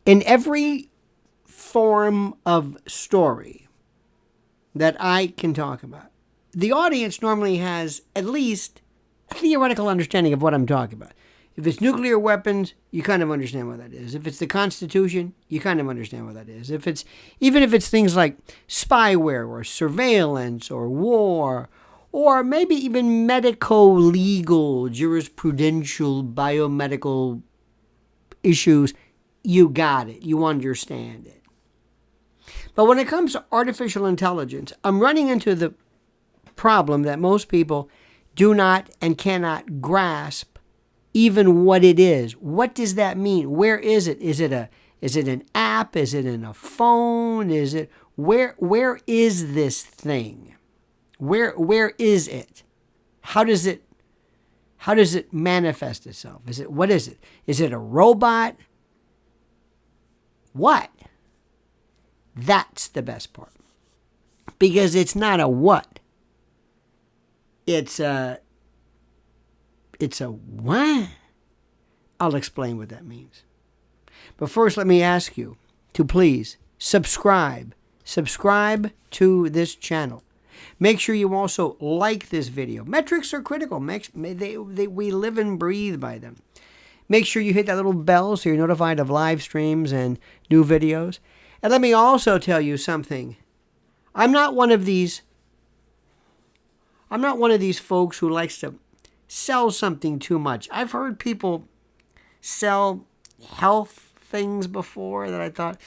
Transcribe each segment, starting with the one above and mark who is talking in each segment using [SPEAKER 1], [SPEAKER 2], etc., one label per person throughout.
[SPEAKER 1] In every form of story that I can talk about, the audience normally has at least a theoretical understanding of what I'm talking about. If it's nuclear weapons, you kind of understand what that is. If it's the Constitution, you kind of understand what that is. Even if it's things like spyware or surveillance or war, or maybe even medico-legal, jurisprudential, biomedical issues, you got it. You understand it. But when it comes to artificial intelligence, I'm running into the problem that most people do not and cannot grasp even what it is. What does that mean? Where is it? Is it an app? Is it in a phone? Is it where is this thing? Where is it? How does it manifest itself? What is it? Is it a robot? What? That's the best part. Because it's not a what. It's a what? I'll explain what that means. But first, let me ask you to please subscribe. Subscribe to this channel. Make sure you also like this video. Metrics are critical. We live and breathe by them. Make sure you hit that little bell so you're notified of live streams and new videos. And let me also tell you something. I'm not one of these folks who likes to sell something too much. I've heard people sell health things before that I thought,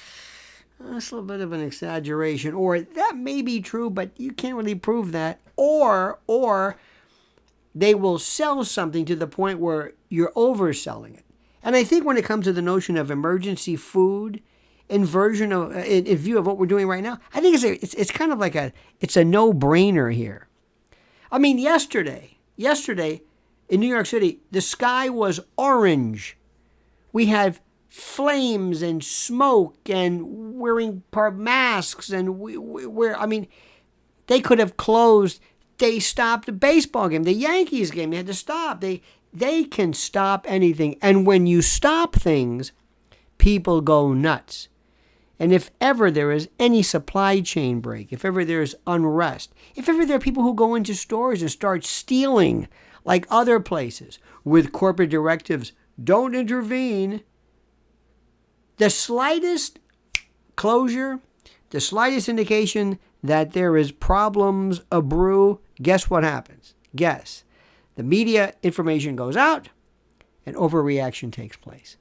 [SPEAKER 1] that's a little bit of an exaggeration. Or that may be true, but you can't really prove that. Or they will sell something to the point where you're overselling it. And I think when it comes to the notion of emergency food, in view of what we're doing right now, I think it's kind of like it's a no-brainer here. I mean, yesterday in New York City, the sky was orange. We had flames and smoke and wearing masks and they could have closed. They stopped the baseball game, the Yankees game. They had to stop. They can stop anything. And when you stop things, people go nuts. And if ever there is any supply chain break, if ever there's unrest, if ever there are people who go into stores and start stealing like other places with corporate directives, don't intervene, the slightest closure, the slightest indication that there is problems abrew, guess what happens? Guess. The media information goes out and overreaction takes place.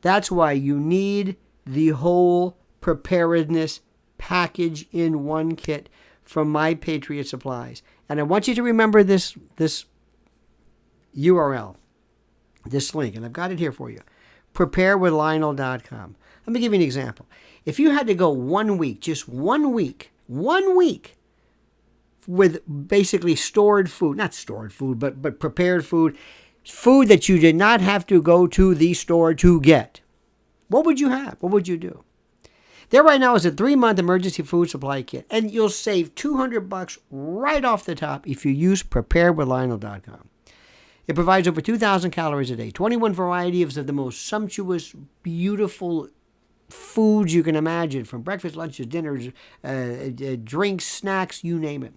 [SPEAKER 1] That's why you need the whole preparedness package in one kit from My Patriot Supplies. And I want you to remember this URL, this link, and I've got it here for you. preparewithlionel.com. Let me give you an example. If you had to go 1 week, just 1 week, with basically stored food, not stored food, but prepared food that you did not have to go to the store to get, what would you have? What would you do? There right now is a 3-month emergency food supply kit, and you'll save $200 right off the top if you use preparewithlionel.com. It provides over 2,000 calories a day, 21 varieties of the most sumptuous, beautiful foods you can imagine, from breakfast, lunches, dinners, drinks, snacks, you name it.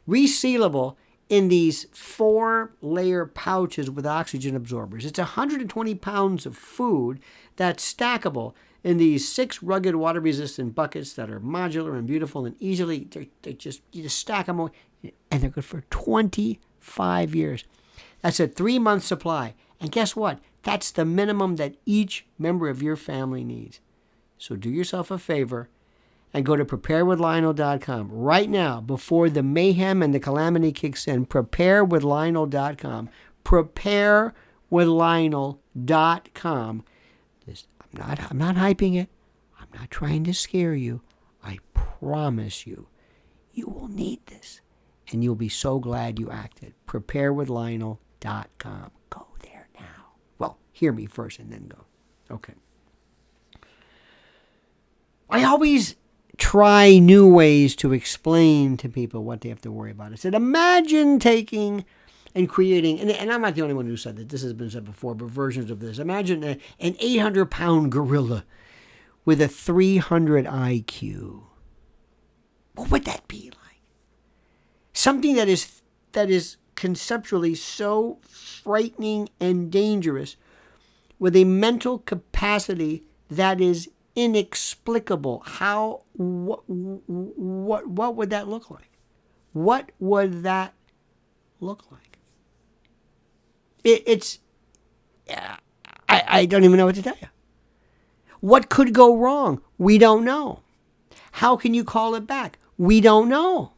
[SPEAKER 1] Resealable in these 4-layer pouches with oxygen absorbers. It's 120 pounds of food that's stackable in these 6 rugged water-resistant buckets that are modular and beautiful and easily, you just stack them, and they're good for 25 years. That's a 3-month supply. And guess what? That's the minimum that each member of your family needs. So do yourself a favor and go to preparewithlionel.com right now before the mayhem and the calamity kicks in. Preparewithlionel.com. Preparewithlionel.com. I'm not hyping it. I'm not trying to scare you. I promise you, you will need this. And you'll be so glad you acted. Preparewithlionel.com. Go there now. Well, hear me first and then go. Okay. I always try new ways to explain to people what they have to worry about. I said, imagine taking and creating, and I'm not the only one who said that. This has been said before, but versions of this. Imagine an 800-pound gorilla with a 300 IQ. What would that be like? Something that is conceptually so frightening and dangerous, with a mental capacity that is inexplicable. What would that look like? What would that look like? I don't even know what to tell you. What could go wrong? We don't know. How can you call it back? We don't know.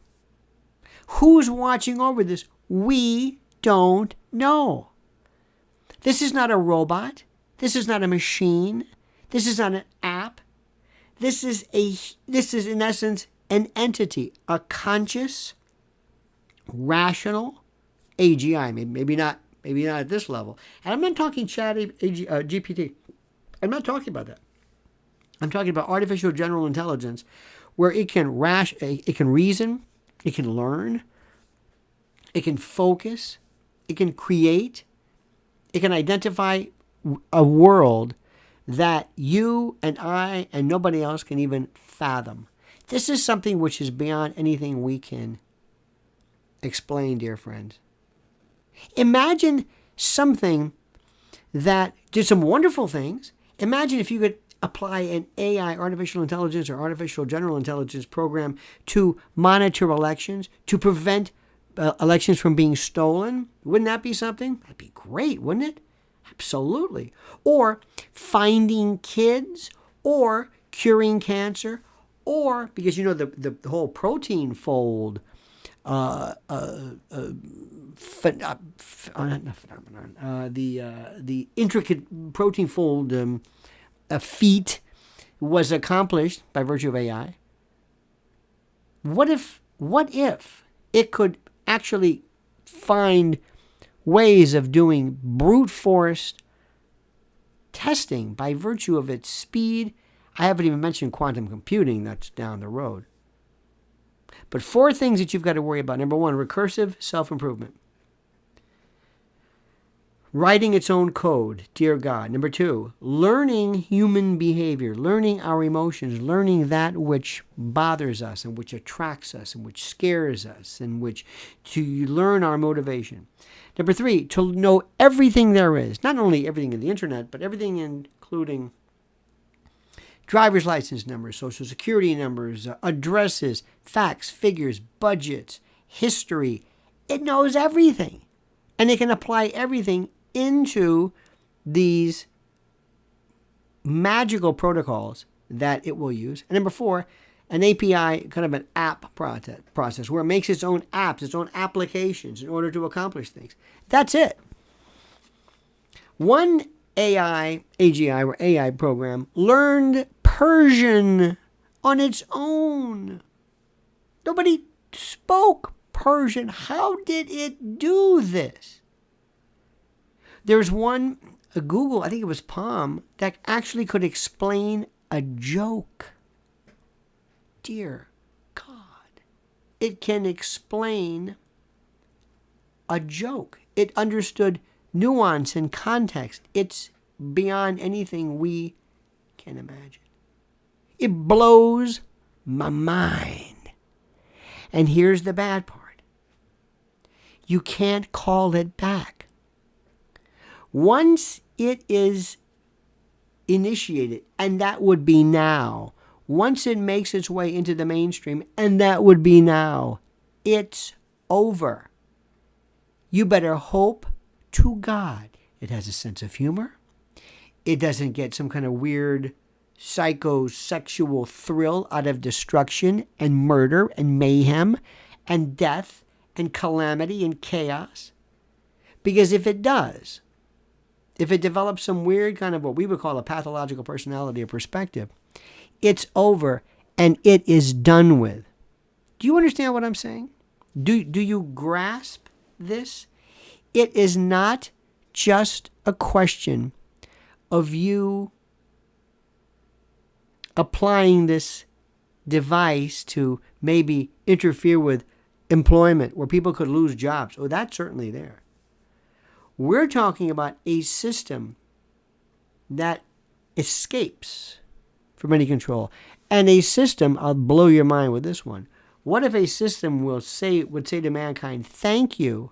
[SPEAKER 1] Who's watching over this? We don't know. This is not a robot. This is not a machine. This is not an app. This is in essence an entity, a conscious, rational AGI. Maybe not at this level. And I'm not talking GPT. I'm not talking about that. I'm talking about artificial general intelligence, where it can reason, it can learn, it can focus, it can create, it can identify a world that you and I and nobody else can even fathom. This is something which is beyond anything we can explain, dear friends. Imagine something that did some wonderful things. Imagine if you could apply an AI, artificial intelligence or artificial general intelligence program to monitor elections, to prevent elections from being stolen. Wouldn't that be something? That'd be great, wouldn't it? Absolutely. Or finding kids, or curing cancer, or, because you know the whole protein fold phenomenon, the intricate protein fold feat was accomplished by virtue of AI. What if it could actually find ways of doing brute force testing by virtue of its speed? I haven't even mentioned quantum computing, that's down the road. But 4 things that you've got to worry about. Number 1, recursive self-improvement. Writing its own code, dear God. Number 2, learning human behavior, learning our emotions, learning that which bothers us and which attracts us and which scares us and which to learn our motivation. Number 3, to know everything there is, not only everything in the internet, but everything including driver's license numbers, social security numbers, addresses, facts, figures, budgets, history. It knows everything. And it can apply everything into these magical protocols that it will use. And number 4, an API, kind of an app process where it makes its own apps, its own applications in order to accomplish things. That's it. One AGI or AI program learned Persian on its own. Nobody spoke Persian. How did it do this? There's one, Google, I think it was Palm, that actually could explain a joke. Dear God. It can explain a joke. It understood nuance and context. It's beyond anything we can imagine. It blows my mind. And here's the bad part. You can't call it back. Once it is initiated, and that would be now, once it makes its way into the mainstream, and that would be now, it's over. You better hope to God it has a sense of humor. It doesn't get some kind of weird psychosexual thrill out of destruction and murder and mayhem and death and calamity and chaos. Because if it does, if it develops some weird kind of what we would call a pathological personality or perspective, it's over and it is done with. Do you understand what I'm saying? Do you grasp this? It is not just a question of you applying this device to maybe interfere with employment where people could lose jobs. Oh, that's certainly there. We're talking about a system that escapes from any control. And a system, I'll blow your mind with this one. What if a system would say to mankind, thank you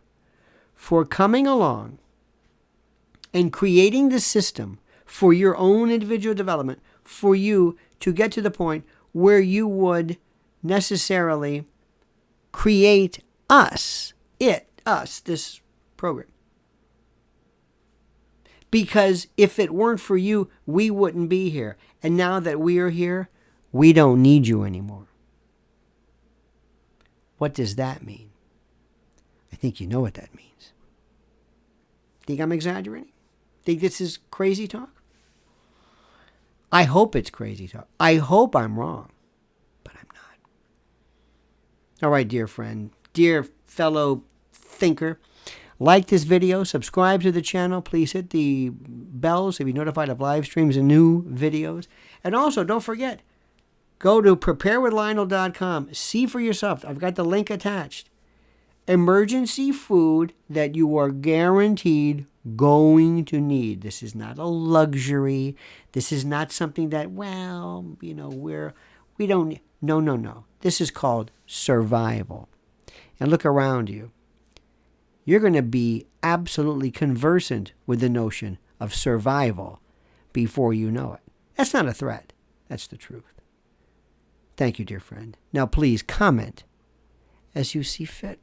[SPEAKER 1] for coming along and creating the system for your own individual development, for you to get to the point where you would necessarily create us, this program. Because if it weren't for you, we wouldn't be here. And now that we are here, we don't need you anymore. What does that mean? I think you know what that means. Think I'm exaggerating? Think this is crazy talk? I hope it's crazy talk. I hope I'm wrong, but I'm not. All right, dear friend, dear fellow thinker, like this video, subscribe to the channel. Please hit the bells to be notified of live streams and new videos. And also, don't forget, go to preparewithlionel.com. See for yourself. I've got the link attached. Emergency food that you are guaranteed going to need. This is not a luxury. This is not something that, we don't. No. This is called survival. And look around you. You're going to be absolutely conversant with the notion of survival before you know it. That's not a threat. That's the truth. Thank you, dear friend. Now, please comment as you see fit.